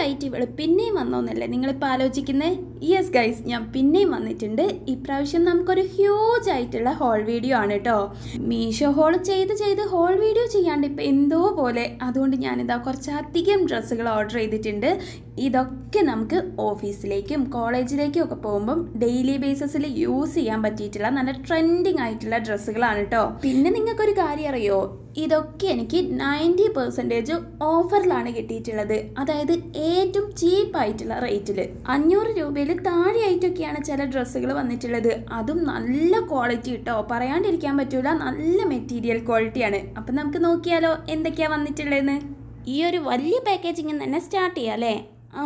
ആയിട്ട് ഇവള് പിന്നെയും വന്നോന്നല്ലേ നിങ്ങളിപ്പോൾ ആലോചിക്കുന്നത്? യെസ് ഗൈസ്, ഞാൻ പിന്നെയും വന്നിട്ടുണ്ട്. ഇപ്രാവശ്യം നമുക്കൊരു ഹ്യൂജ് ആയിട്ടുള്ള ഹോൾ വീഡിയോ ആണ് കേട്ടോ. മീഷോ ഹോൾ ചെയ്ത് ഹോൾ വീഡിയോ ചെയ്യാണ്ട് ഇപ്പം എന്തോ പോലെ. അതുകൊണ്ട് ഞാനിതാ കുറച്ചധികം ഡ്രസ്സുകൾ ഓർഡർ ചെയ്തിട്ടുണ്ട്. ഇതൊക്കെ നമുക്ക് ഓഫീസിലേക്കും കോളേജിലേക്കും ഒക്കെ പോകുമ്പം ഡെയിലി ബേസിസിൽ യൂസ് ചെയ്യാൻ പറ്റിയിട്ടുള്ള നല്ല ട്രെൻഡിങ് ആയിട്ടുള്ള ഡ്രസ്സുകളാണ് കേട്ടോ. പിന്നെ നിങ്ങൾക്കൊരു കാര്യം അറിയോ, ഇതൊക്കെ എനിക്ക് 90% ഓഫറിലാണ് കിട്ടിയിട്ടുള്ളത്. അതായത് ഏറ്റവും ചീപ്പായിട്ടുള്ള റേറ്റിൽ 500 രൂപയിൽ താഴെയായിട്ടൊക്കെയാണ് ചില ഡ്രസ്സുകൾ വന്നിട്ടുള്ളത്. അതും നല്ല ക്വാളിറ്റി കേട്ടോ, പറയാണ്ടിരിക്കാൻ പറ്റൂല. നല്ല മെറ്റീരിയൽ ക്വാളിറ്റിയാണ്. അപ്പം നമുക്ക് നോക്കിയാലോ എന്തൊക്കെയാണ് വന്നിട്ടുള്ളതെന്ന്. ഈ ഒരു വലിയ പാക്കേജിങ് തന്നെ സ്റ്റാർട്ട് ചെയ്യാം അല്ലേ?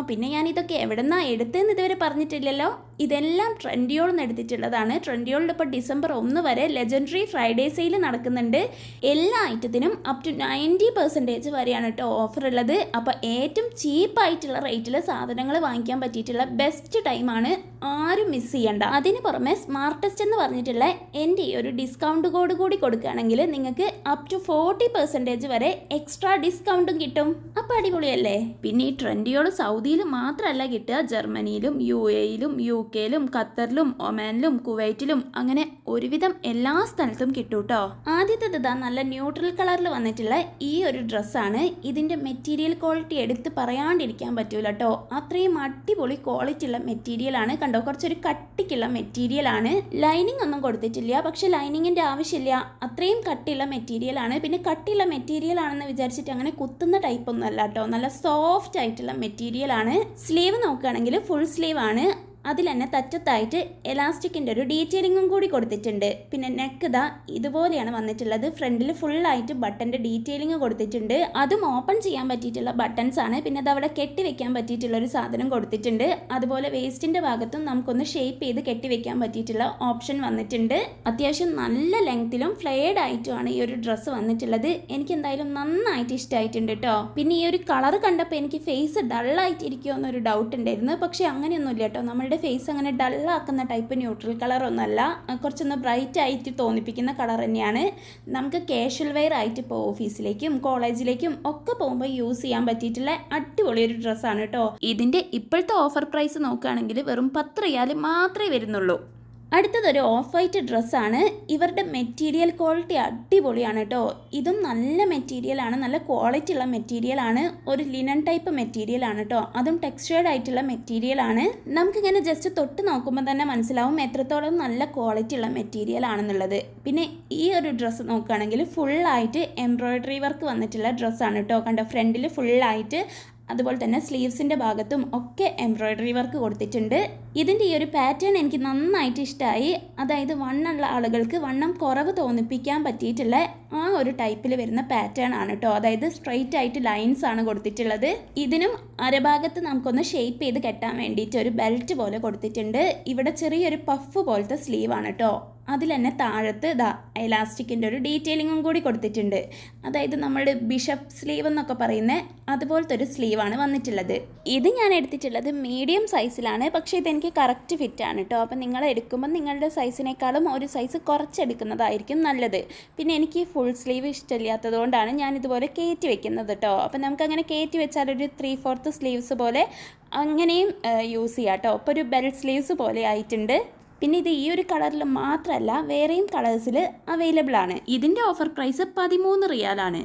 പിന്നെ ഞാനിതൊക്കെ എവിടെ നിന്നാണ് എടുത്തതെന്ന് ഇതുവരെ പറഞ്ഞിട്ടില്ലല്ലോ. ഇതെല്ലാം ട്രെൻഡിയോളിൽ നിന്ന് എടുത്തിട്ടുള്ളതാണ്. ട്രെൻഡിയോളിൽ ഇപ്പോൾ December 1 വരെ ലെജൻഡറി ഫ്രൈഡേ സെയിൽ നടക്കുന്നുണ്ട്. എല്ലാ ഐറ്റത്തിനും അപ് ടു 90% വരെയാണ് കേട്ടോ ഓഫർ ഉള്ളത്. അപ്പോൾ ഏറ്റവും ചീപ്പായിട്ടുള്ള റേറ്റിൽ സാധനങ്ങൾ വാങ്ങിക്കാൻ പറ്റിയിട്ടുള്ള ബെസ്റ്റ് ടൈമാണ്. ആരും മിസ് ചെയ്യണ്ട. അതിന് പുറമെ സ്മാർട്ടസ്റ്റ് എന്ന് പറഞ്ഞിട്ടുള്ള എൻ്റെ ഈ ഒരു ഡിസ്കൗണ്ട് കോഡ് കൂടി കൊടുക്കുകയാണെങ്കിൽ നിങ്ങൾക്ക് അപ് ടു 40% വരെ എക്സ്ട്രാ ഡിസ്കൗണ്ടും കിട്ടും. അപ്പോൾ അടിപൊളിയല്ലേ? പിന്നെ ഈ ട്രെൻഡിയോൾ സൗദിയിൽ മാത്രമല്ല കിട്ടുക, ജർമ്മനിയിലും UAE-യിലും UK-യിലും ഖത്തറിലും ഒമാനിലും കുവൈറ്റിലും അങ്ങനെ ഒരുവിധം എല്ലാ സ്ഥലത്തും കിട്ടും കേട്ടോ. ആദ്യത്തേത് ഇതാ നല്ല ന്യൂട്രൽ കളറിൽ വന്നിട്ടുള്ള ഈ ഒരു ഡ്രസ്സാണ്. ഇതിൻ്റെ മെറ്റീരിയൽ ക്വാളിറ്റി എടുത്ത് പറയാണ്ടിരിക്കാൻ പറ്റൂല കേട്ടോ. അത്രയും അടിപൊളി ക്വാളിറ്റി ഉള്ള മെറ്റീരിയലാണ്. കണ്ടോ, കുറച്ചൊരു കട്ടിക്കുള്ള മെറ്റീരിയലാണ്. ലൈനിങ് ഒന്നും കൊടുത്തിട്ടില്ല, പക്ഷെ ലൈനിങ്ങിൻ്റെ ആവശ്യമില്ല. അത്രയും കട്ടിയുള്ള മെറ്റീരിയലാണ്. പിന്നെ കട്ടിയുള്ള മെറ്റീരിയൽ ആണെന്ന് വിചാരിച്ചിട്ട് അങ്ങനെ കുത്തുന്ന ടൈപ്പ് ഒന്നും അല്ല കേട്ടോ. നല്ല സോഫ്റ്റ് ആയിട്ടുള്ള മെറ്റീരിയൽ ആണ്. സ്ലീവ് നോക്കുകയാണെങ്കിൽ ഫുൾ സ്ലീവ് ആണ്. അതിൽ തന്നെ തറ്റത്തായിട്ട് എലാസ്റ്റിക്കിൻ്റെ ഒരു ഡീറ്റെയിലിങ്ങും കൂടി കൊടുത്തിട്ടുണ്ട്. പിന്നെ നെക്ക് ഇതാ ഇതുപോലെയാണ് വന്നിട്ടുള്ളത്. ഫ്രണ്ടിൽ ഫുള്ളായിട്ട് ബട്ടൻ്റെ ഡീറ്റെയിലിങ് കൊടുത്തിട്ടുണ്ട്. അതും ഓപ്പൺ ചെയ്യാൻ പറ്റിയിട്ടുള്ള ബട്ടൺസ് ആണ്. പിന്നെ അത് അവിടെ കെട്ടി വെക്കാൻ പറ്റിയിട്ടുള്ള ഒരു സാധനം കൊടുത്തിട്ടുണ്ട്. അതുപോലെ വേസ്റ്റിൻ്റെ ഭാഗത്തും നമുക്കൊന്ന് ഷേപ്പ് ചെയ്ത് കെട്ടി വെക്കാൻ പറ്റിയിട്ടുള്ള ഓപ്ഷൻ വന്നിട്ടുണ്ട്. അത്യാവശ്യം നല്ല ലെങ്ത്തിലും ഫ്ലെയർഡ് ആയിട്ടുമാണ് ഈ ഒരു ഡ്രസ്സ് വന്നിട്ടുള്ളത്. എനിക്ക് എന്തായാലും നന്നായിട്ട് ഇഷ്ടമായിട്ടുണ്ട് കേട്ടോ. പിന്നെ ഈ ഒരു കളർ കണ്ടപ്പോൾ എനിക്ക് ഫേസ് ഡള്ളായിട്ടിരിക്കുമോ എന്നൊരു ഡൗട്ട് ഉണ്ടായിരുന്നു. പക്ഷേ അങ്ങനെയൊന്നുമില്ല കേട്ടോ. നമ്മളുടെ ഫേസ് അങ്ങനെ ഡള്ളാക്കുന്ന ടൈപ്പ് ന്യൂട്രൽ കളർ ഒന്നല്ല, കുറച്ചൊന്ന് ബ്രൈറ്റ് ആയിട്ട് തോന്നിപ്പിക്കുന്ന കളർ തന്നെയാണ്. നമുക്ക് കാഷ്വൽ വെയർ ആയിട്ട് ഇപ്പോൾ ഓഫീസിലേക്കും കോളേജിലേക്കും ഒക്കെ പോകുമ്പോൾ യൂസ് ചെയ്യാൻ പറ്റിയിട്ടുള്ള അടിപൊളി ഒരു ഡ്രസ്സാണ് കേട്ടോ. ഇതിൻ്റെ ഇപ്പോഴത്തെ ഓഫർ പ്രൈസ് നോക്കുകയാണെങ്കിൽ വെറും 10 റിയാൽ മാത്രമേ വരുന്നുള്ളൂ. അടുത്തതൊരു ഓഫ് വൈറ്റ് ഡ്രസ്സാണ്. ഇവരുടെ മെറ്റീരിയൽ ക്വാളിറ്റി അടിപൊളിയാണ് കേട്ടോ. ഇതും നല്ല മെറ്റീരിയലാണ്, നല്ല ക്വാളിറ്റി ഉള്ള മെറ്റീരിയലാണ്. ഒരു ലിനൻ ടൈപ്പ് മെറ്റീരിയലാണ് കേട്ടോ. അതും ടെക്സ്ചേർഡ് ആയിട്ടുള്ള മെറ്റീരിയലാണ്. നമുക്കിങ്ങനെ ജസ്റ്റ് തൊട്ട് നോക്കുമ്പോൾ തന്നെ മനസ്സിലാവും എത്രത്തോളം നല്ല ക്വാളിറ്റി ഉള്ള മെറ്റീരിയൽ ആണെന്നുള്ളത്. പിന്നെ ഈ ഒരു ഡ്രസ്സ് നോക്കുകയാണെങ്കിൽ ഫുള്ളായിട്ട് എംബ്രോയ്ഡറി വർക്ക് വന്നിട്ടുള്ള ഡ്രസ്സാണ് കേട്ടോ. കണ്ടോ, ഫ്രണ്ടിൽ ഫുള്ളായിട്ട് അതുപോലെ തന്നെ സ്ലീവ്സിൻ്റെ ഭാഗത്തും ഒക്കെ എംബ്രോയ്ഡറി വർക്ക് കൊടുത്തിട്ടുണ്ട്. ഇതിൻ്റെ ഈ ഒരു പാറ്റേൺ എനിക്ക് നന്നായിട്ട് ഇഷ്ടമായി. അതായത് വണ്ണമുള്ള ആളുകൾക്ക് വണ്ണം കുറവ് തോന്നിപ്പിക്കാൻ പറ്റിയിട്ടുള്ള ആ ഒരു ടൈപ്പിൽ വരുന്ന പാറ്റേൺ ആണ് കേട്ടോ. അതായത് സ്ട്രെയിറ്റ് ആയിട്ട് ലൈൻസ് ആണ് കൊടുത്തിട്ടുള്ളത്. ഇതിനും അരഭാഗത്ത് നമുക്കൊന്ന് ഷേപ്പ് ചെയ്ത് കെട്ടാൻ വേണ്ടിയിട്ട് ഒരു ബെൽറ്റ് പോലെ കൊടുത്തിട്ടുണ്ട്. ഇവിടെ ചെറിയൊരു പഫ് പോലത്തെ സ്ലീവാണ് കേട്ടോ. അതിൽ തന്നെ താഴത്ത് ഇതാ എലാസ്റ്റിക്കിൻ്റെ ഒരു ഡീറ്റെയിലിങ്ങും കൂടി കൊടുത്തിട്ടുണ്ട്. അതായത് നമ്മൾ ബിഷപ്പ് സ്ലീവ് എന്നൊക്കെ പറയുന്ന അതുപോലത്തെ ഒരു സ്ലീവാണ് വന്നിട്ടുള്ളത്. ഇത് ഞാൻ എടുത്തിട്ടുള്ളത് മീഡിയം സൈസിലാണ്. പക്ഷേ ഇതെനിക്ക് കറക്റ്റ് ഫിറ്റാണ് കേട്ടോ. അപ്പം നിങ്ങൾ എടുക്കുമ്പോൾ നിങ്ങളുടെ സൈസിനേക്കാളും ഒരു സൈസ് കുറച്ചെടുക്കുന്നതായിരിക്കും നല്ലത്. പിന്നെ എനിക്ക് ഫുൾ സ്ലീവ് ഇഷ്ടമില്ലാത്തത് കൊണ്ടാണ് ഞാൻ ഇതുപോലെ കയറ്റി വെക്കുന്നത് കേട്ടോ. അപ്പം നമുക്കങ്ങനെ കയറ്റി വെച്ചാൽ ഒരു 3/4 സ്ലീവ്സ് പോലെ അങ്ങനെയും യൂസ് ചെയ്യാം കേട്ടോ. അപ്പോൾ ഒരു ബെൽ സ്ലീവ്സ് പോലെ ആയിട്ടുണ്ട്. പിന്നെ ഇത് ഈ ഒരു കളറിൽ മാത്രമല്ല വേറെയും കളേഴ്സിൽ അവൈലബിൾ ആണ്. ഇതിൻ്റെ ഓഫർ പ്രൈസ് 13 റിയാലാണ്.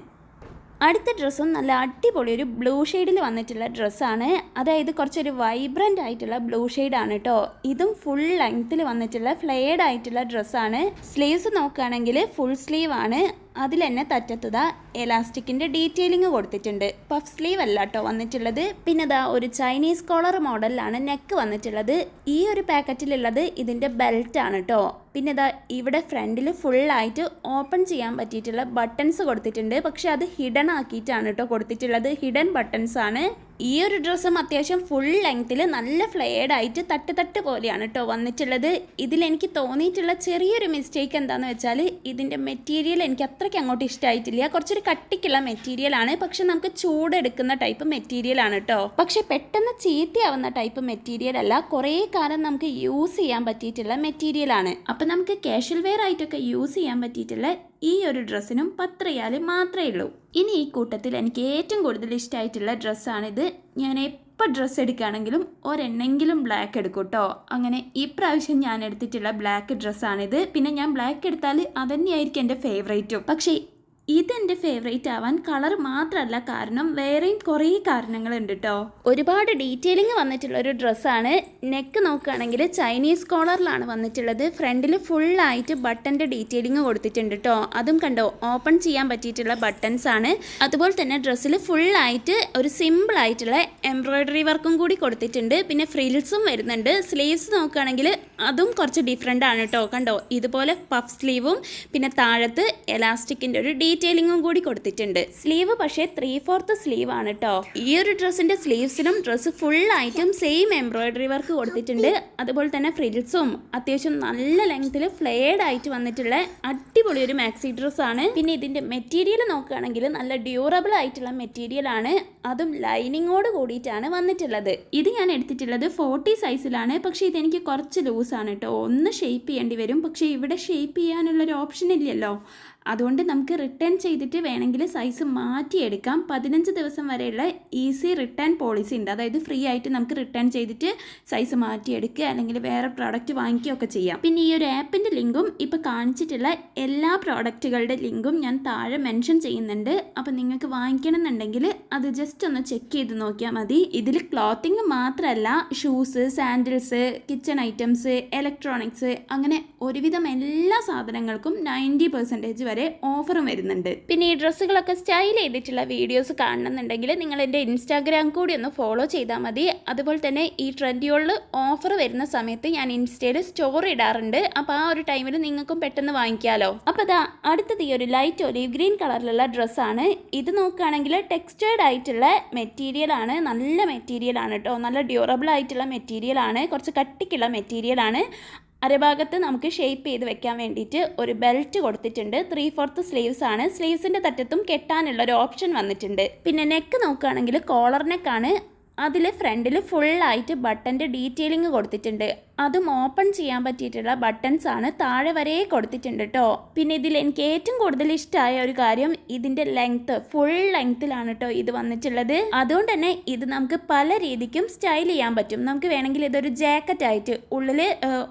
അടുത്ത ഡ്രസ്സും നല്ല അടിപൊളി ഒരു ബ്ലൂ ഷെയ്ഡിൽ വന്നിട്ടുള്ള ഡ്രസ്സാണ്. അതായത് കുറച്ചൊരു വൈബ്രൻ്റ് ആയിട്ടുള്ള ബ്ലൂ ഷെയ്ഡാണ് കേട്ടോ. ഇതും ഫുൾ ലെങ്ത്തിൽ വന്നിട്ടുള്ള ഫ്ലെയർഡ് ആയിട്ടുള്ള ഡ്രസ്സാണ്. സ്ലീവ്സ് നോക്കുകയാണെങ്കിൽ ഫുൾ സ്ലീവ് ആണ്. അതിൽ തന്നെ തറ്റത്തുതാ എലാസ്റ്റിക്കിൻ്റെ ഡീറ്റെയിലിങ് കൊടുത്തിട്ടുണ്ട്. പഫ് സ്ലീവ് അല്ല കേട്ടോ വന്നിട്ടുള്ളത്. പിന്നെ ഇതാ ഒരു ചൈനീസ് കോളർ മോഡലിലാണ് നെക്ക് വന്നിട്ടുള്ളത്. ഈ ഒരു പാക്കറ്റിലുള്ളത് ഇതിൻ്റെ ബെൽറ്റാണ് കേട്ടോ. പിന്നെ ഇതാ ഇവിടെ ഫ്രണ്ടിൽ ഫുള്ളായിട്ട് ഓപ്പൺ ചെയ്യാൻ പറ്റിയിട്ടുള്ള ബട്ടൺസ് കൊടുത്തിട്ടുണ്ട്. പക്ഷെ അത് ഹിഡൻ ആക്കിയിട്ടാണ് കേട്ടോ കൊടുത്തിട്ടുള്ളത്. ഹിഡൻ ബട്ടൺസ് ആണ്. ഈ ഒരു ഡ്രസ്സും അത്യാവശ്യം ഫുൾ ലെങ്ത്തിൽ നല്ല ഫ്ലെയർഡ് ആയിട്ട് തട്ട് പോലെയാണ് കേട്ടോ വന്നിട്ടുള്ളത്. ഇതിലെനിക്ക് തോന്നിയിട്ടുള്ള ചെറിയൊരു മിസ്റ്റേക്ക് എന്താണെന്ന് വെച്ചാൽ ഇതിൻ്റെ മെറ്റീരിയൽ എനിക്ക് അത്രയ്ക്ക് അങ്ങോട്ട് ഇഷ്ടമായിട്ടില്ല. കുറച്ചൊരു കട്ടിക്കുള്ള മെറ്റീരിയലാണ്. പക്ഷെ നമുക്ക് ചൂടെടുക്കുന്ന ടൈപ്പ് മെറ്റീരിയലാണ് കേട്ടോ. പക്ഷെ പെട്ടെന്ന് ചീത്തയാവുന്ന ടൈപ്പ് മെറ്റീരിയൽ അല്ല. കുറേ കാലം നമുക്ക് യൂസ് ചെയ്യാൻ പറ്റിയിട്ടുള്ള മെറ്റീരിയലാണ്. അപ്പം നമുക്ക് കാഷ്വൽ വെയർ ആയിട്ടൊക്കെ യൂസ് ചെയ്യാൻ പറ്റിയിട്ടുള്ള ഈ ഒരു ഡ്രസ്സിനും 10 റിയാൽ മാത്രമേ ഉള്ളൂ. ഇനി ഈ കൂട്ടത്തിൽ എനിക്ക് ഏറ്റവും കൂടുതൽ ഇഷ്ടമായിട്ടുള്ള ഡ്രസ്സാണിത്. ഞാൻ എപ്പോൾ ഡ്രസ്സ് എടുക്കുകയാണെങ്കിലും ഒരെണ്ണെങ്കിലും ബ്ലാക്ക് എടുക്കും കേട്ടോ. അങ്ങനെ ഈ പ്രാവശ്യം ഞാൻ എടുത്തിട്ടുള്ള ബ്ലാക്ക് ഡ്രസ്സാണിത്. പിന്നെ ഞാൻ ബ്ലാക്ക് എടുത്താൽ അതന്നെയായിരിക്കും എൻ്റെ ഫേവറേറ്റും. പക്ഷേ ഇതെൻ്റെ ഫേവറേറ്റ് ആവാൻ കളർ മാത്രമല്ല കാരണം, വേറെയും കുറേ കാരണങ്ങളുണ്ട് കേട്ടോ. ഒരുപാട് ഡീറ്റെയിലിംഗ് വന്നിട്ടുള്ള ഒരു ഡ്രസ്സാണ്. നെക്ക് നോക്കുകയാണെങ്കിൽ ചൈനീസ് കോളറിലാണ് വന്നിട്ടുള്ളത്. ഫ്രണ്ടിൽ ഫുള്ളായിട്ട് ബട്ടൻ്റെ ഡീറ്റെയിലിംഗ് കൊടുത്തിട്ടുണ്ട് കേട്ടോ. അതും കണ്ടോ, ഓപ്പൺ ചെയ്യാൻ പറ്റിയിട്ടുള്ള ബട്ടൺസ് ആണ്. അതുപോലെ തന്നെ ഡ്രസ്സിൽ ഫുള്ളായിട്ട് ഒരു സിമ്പിളായിട്ടുള്ള എംബ്രോയ്ഡറി വർക്കും കൂടി കൊടുത്തിട്ടുണ്ട്. പിന്നെ ഫ്രിൽസും വരുന്നുണ്ട്. സ്ലീവ്സ് നോക്കുകയാണെങ്കിൽ അതും കുറച്ച് ഡിഫറെൻ്റ് ആണ് കേട്ടോ. കണ്ടോ, ഇതുപോലെ പഫ് സ്ലീവും പിന്നെ താഴത്ത് എലാസ്റ്റിക്കിൻ്റെ ഒരു ഡീറ്റെയിലിംഗും കൂടി കൊടുത്തിട്ടുണ്ട്. സ്ലീവ് പക്ഷേ 3/4 സ്ലീവ് ആണ് കേട്ടോ. ഈ ഒരു ഡ്രസ്സിന്റെ സ്ലീവ്സിലും ഡ്രസ്സ് ഫുൾ ആയിട്ടും സെയിം എംബ്രോയിഡറി വർക്ക് കൊടുത്തിട്ടുണ്ട്. അതുപോലെ തന്നെ ഫ്രിൽസും അത്യാവശ്യം നല്ല ലെങ്ത്തിൽ ഫ്ലെയർഡ് ആയിട്ട് വന്നിട്ടുള്ള അടിപൊളി ഒരു മാക്സി ഡ്രസ്സാണ്. പിന്നെ ഇതിന്റെ മെറ്റീരിയൽ നോക്കുകയാണെങ്കിൽ നല്ല ഡ്യൂറബിൾ ആയിട്ടുള്ള മെറ്റീരിയൽ ആണ്. അതും ലൈനിങ്ങോട് കൂടിയിട്ടാണ് വന്നിട്ടുള്ളത്. ഇത് ഞാൻ എടുത്തിട്ടുള്ളത് 40 സൈസിലാണ്. പക്ഷേ ഇതെനിക്ക് കുറച്ച് ലൂസാണ് കേട്ടോ. ഒന്ന് ഷേപ്പ് ചെയ്യേണ്ടി വരും. പക്ഷേ ഇവിടെ ഷേപ്പ് ചെയ്യാനുള്ളൊരു ഓപ്ഷൻ ഇല്ലല്ലോ. അതുകൊണ്ട് നമുക്ക് റിട്ടേൺ ചെയ്തിട്ട് വേണമെങ്കിൽ സൈസ് മാറ്റിയെടുക്കാം. 15 ദിവസം വരെയുള്ള ഈസി റിട്ടേൺ പോളിസി ഉണ്ട്. അതായത് ഫ്രീ ആയിട്ട് നമുക്ക് റിട്ടേൺ ചെയ്തിട്ട് സൈസ് മാറ്റിയെടുക്കുക അല്ലെങ്കിൽ വേറെ പ്രോഡക്റ്റ് വാങ്ങിക്കുകയൊക്കെ ചെയ്യാം. പിന്നെ ഈ ഒരു ആപ്പിൻ്റെ ലിങ്കും ഇപ്പോൾ കാണിച്ചിട്ടുള്ള എല്ലാ പ്രോഡക്റ്റുകളുടെ ലിങ്കും ഞാൻ താഴെ മെൻഷൻ ചെയ്യുന്നുണ്ട്. അപ്പോൾ നിങ്ങൾക്ക് വാങ്ങിക്കണമെന്നുണ്ടെങ്കിൽ അത് ജസ്റ്റ് ഒന്ന് ചെക്ക് ചെയ്ത് നോക്കിയാൽ മതി. ഇതിൽ ക്ലോത്തിങ് മാത്രമല്ല, shoes, sandals, kitchen items, electronics, അങ്ങനെ ഒരുവിധം എല്ലാ സാധനങ്ങൾക്കും 90% വരെ ഓഫറും വരുന്നുണ്ട്. പിന്നെ ഈ ഡ്രസ്സുകളൊക്കെ സ്റ്റൈൽ ചെയ്തിട്ടുള്ള വീഡിയോസ് കാണണമെന്നുണ്ടെങ്കിൽ നിങ്ങൾ എൻ്റെ ഇൻസ്റ്റാഗ്രാം കൂടി ഒന്ന് ഫോളോ ചെയ്താൽ മതി. അതുപോലെ തന്നെ ഈ ട്രെൻഡ്യോളിൽ ഓഫർ വരുന്ന സമയത്ത് ഞാൻ ഇൻസ്റ്റയിൽ സ്റ്റോറി ഇടാറുണ്ട്. അപ്പോൾ ആ ഒരു ടൈമിൽ നിങ്ങൾക്കും പെട്ടെന്ന് വാങ്ങിക്കാമല്ലോ. അപ്പോൾ അതാ അടുത്തത് ഈ ഒരു ലൈറ്റ് ഒലീവ് ഗ്രീൻ കളറിലുള്ള ഡ്രസ്സാണ്. ഇത് നോക്കുകയാണെങ്കിൽ ടെക്സ്റ്റേർഡ് ആയിട്ടുള്ള മെറ്റീരിയൽ ആണ്. നല്ല മെറ്റീരിയൽ ആണ് കേട്ടോ. നല്ല ഡ്യൂറബിൾ ആയിട്ടുള്ള മെറ്റീരിയൽ ആണ്. കുറച്ച് കട്ടിക്കുള്ള മെറ്റീരിയൽ ആണ്. അരഭാഗത്ത് നമുക്ക് ഷേപ്പ് ചെയ്ത് വെക്കാൻ വേണ്ടിയിട്ട് ഒരു ബെൽറ്റ് കൊടുത്തിട്ടുണ്ട്. 3/4 സ്ലീവ്സ് ആണ്. സ്ലീവ്സിൻ്റെ തറ്റത്തും കെട്ടാനുള്ള ഒരു ഓപ്ഷൻ വന്നിട്ടുണ്ട്. പിന്നെ നെക്ക് നോക്കുകയാണെങ്കിൽ കോളർ നെക്കാണ്. അതിൽ ഫ്രണ്ടിൽ ഫുള്ളായിട്ട് ബട്ടൻ്റെ ഡീറ്റെയിലിംഗ് കൊടുത്തിട്ടുണ്ട്. അതും ഓപ്പൺ ചെയ്യാൻ പറ്റിയിട്ടുള്ള ബട്ടൺസ് ആണ്. താഴെ വരെ കൊടുത്തിട്ടുണ്ട് കേട്ടോ. പിന്നെ ഇതിൽ എനിക്ക് ഏറ്റവും കൂടുതൽ ഇഷ്ടമായ ഒരു കാര്യം ഇതിൻ്റെ ലെങ്ത്ത്, ഫുൾ ലെങ്ത്തിലാണ് കേട്ടോ ഇത് വന്നിട്ടുള്ളത്. അതുകൊണ്ട് തന്നെ ഇത് നമുക്ക് പല രീതിക്കും സ്റ്റൈൽ ചെയ്യാൻ പറ്റും. നമുക്ക് വേണമെങ്കിൽ ഇതൊരു ജാക്കറ്റ് ആയിട്ട് ഉള്ളിൽ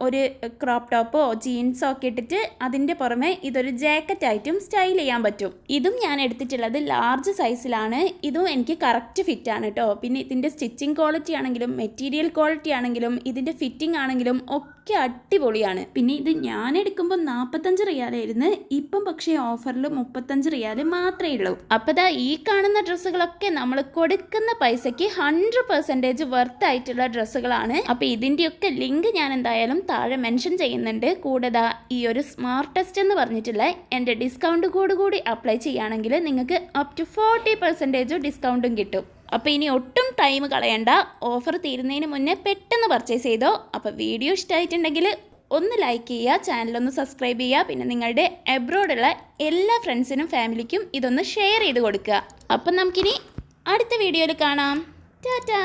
ഒരു ക്രോപ്പ് ടോപ്പോ ജീൻസോ ഒക്കെ ഇട്ടിട്ട് അതിൻ്റെ പുറമെ ഇതൊരു ജാക്കറ്റ് ആയിട്ടും സ്റ്റൈൽ ചെയ്യാൻ പറ്റും. ഇതും ഞാൻ എടുത്തിട്ടുള്ളത് ലാർജ് സൈസിലാണ്. ഇതും എനിക്ക് കറക്റ്റ് ഫിറ്റ് ആണ് കേട്ടോ. പിന്നെ ഇതിൻ്റെ സ്റ്റിച്ചിങ് ക്വാളിറ്റി ആണെങ്കിലും മെറ്റീരിയൽ ക്വാളിറ്റി ആണെങ്കിലും ഇതിൻ്റെ ഫിറ്റിംഗ് ആണെങ്കിലും ഒക്കെ അടിപൊളിയാണ്. പിന്നെ ഇത് ഞാൻ എടുക്കുമ്പോൾ 45 റിയാലായിരുന്നു. ഇപ്പം പക്ഷേ ഓഫറിൽ 35 റിയാൽ മാത്രമേ ഉള്ളൂ. അപ്പോൾ ദാ ഈ കാണുന്ന ഡ്രസ്സുകളൊക്കെ നമ്മൾ കൊടുക്കുന്ന പൈസയ്ക്ക് 100% വർത്ത് ആയിട്ടുള്ള ഡ്രസ്സുകളാണ്. അപ്പോൾ ഇതിൻ്റെയൊക്കെ ലിങ്ക് ഞാൻ എന്തായാലും താഴെ മെൻഷൻ ചെയ്യുന്നുണ്ട്. കൂടാതെ ഈ ഒരു സ്മാർട്ട് ടെസ്റ്റ് എന്ന് പറഞ്ഞിട്ടുള്ള എൻ്റെ ഡിസ്കൗണ്ട് കോഡ് കൂടി അപ്ലൈ ചെയ്യുകയാണെങ്കിൽ നിങ്ങൾക്ക് അപ് ടു 40% ഡിസ്കൗണ്ടും കിട്ടും. അപ്പോൾ ഇനി ഒട്ടും ടൈം കളയണ്ട. ഓഫർ തീരുന്നതിന് മുന്നേ പെട്ടെന്ന് പർച്ചേസ് ചെയ്തോ. അപ്പോൾ വീഡിയോ ഇഷ്ടമായിട്ടുണ്ടെങ്കിൽ ഒന്ന് ലൈക്ക് ചെയ്യുക, ചാനലൊന്ന് സബ്സ്ക്രൈബ് ചെയ്യുക. പിന്നെ നിങ്ങളുടെ എബ്രോഡുള്ള എല്ലാ ഫ്രണ്ട്സിനും ഫാമിലിക്കും ഇതൊന്ന് ഷെയർ ചെയ്ത് കൊടുക്കുക. അപ്പം നമുക്കിനി അടുത്ത വീഡിയോയിൽ കാണാം. ടാറ്റാ.